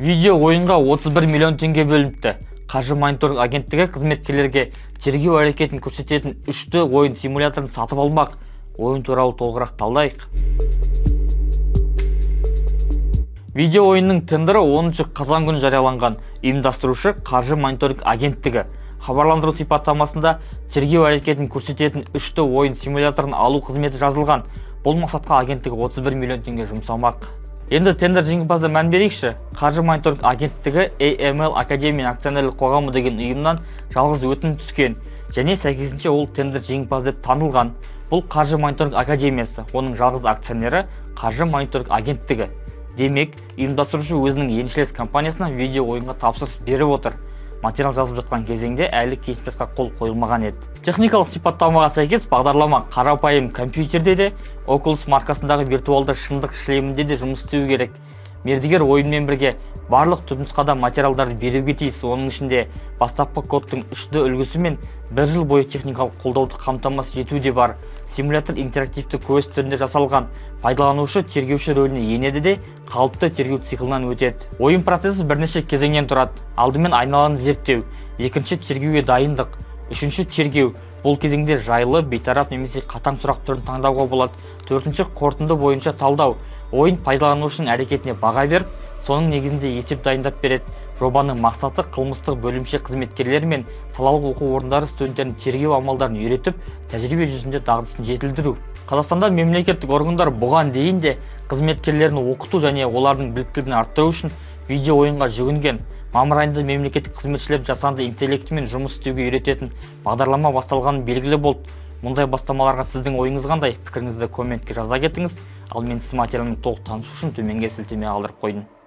Видео ойынға 31 миллион теңге бөлініпті. Қаржы мониторинг агенттігі қызметкерлерге тергеу әрекетін көрсететін 3D ойын симуляторын сатып алмақ. Ойын туралы толығырақ талдайық. Видео ойынның тендері 10 қазан күні жарияланған. Ұйымдастырушы қаржы мониторинг агенттігі. Хабарландыру сипаттамасында тергеу әрекетін көрсететін 3D ойын симуляторын алу қызметі жазылған. Бұл мақсатқа агенттігі 31 миллион теңге жұмсамақ. Енді тендер жеңімпазды мән берейікші. Қаржы мониторинг агенттігі AML Академия акционерлік қоғамы деген ұйымнан жалғыз өтінім түскен және сәйкесінше ол тендер жеңімпаз деп танылған. Бұл қаржы мониторинг академиясы, оның жалғыз акционері қаржы мониторинг агенттігі. Демек, ұйымдастырушы өзінің еншілес компаниясына видео ойынға тапсырыс беріп отыр. Материал жазып жатқан кезеңде әлі келісімшартқа қол қойылмаған еді. Техникалық сипаттамаға сәйкес бағдарлама қарапайым компьютерде де, Oculus маркасындағы виртуалды шындық шлемінде де жұмыс істеу керек. Мердігер ойынмен бірге барлық түпнұсқада материалдарды беруге тиіс. Оның ішінде бастапқы кодтың 3D үлгісі мен 1 жыл бойы техникалық қолдауды қамтамасыз ету де бар. Симулятор интерактивті көз түрінде жасалған. Пайдаланушы тергеуші рөліне енеді де қалыпты тергеу циклынан өтеді. Ойын процесі бірнеше кезеңнен тұрады. Алдымен айналаны зерттеу, екінші тергеуге дайындық, үшінші тергеу. Бұл кезеңде жайлы, бейтарап немесе қатаң сұрақ түрін таңдауға болады. Төртінші қорытынды бойынша талдау. Ойын пайдаланушының әрекетіне баға беріп, соның негізінде есеп дайындап береді. Жобаның мақсаты қылмыстық бөлімше қызметкерлері мен салалық оқу орындары студенттерін тергеу амалдарын үйретіп, тәжірибе жүзінде дағдысын жетілдіру. Қазақстанда мемлекеттік органдар бұған дейін де қызметкерлерін оқыту және олардың біліктілігін арттыру үшін видео ойынға жүгінген. Мамыр айында мемлекеттік қызметшілер жасанды интеллектімен жұмыс істеуге үйрететін бағдарлама басталғаны белгілі болды. Мұндай бастамаларға сіздің ойыңыз қандай? Пікіріңізді комментке жаза кетіңіз. Ал мен сіз материалмен толық танысу үшін төменге сілтеме қалдырып қойдым.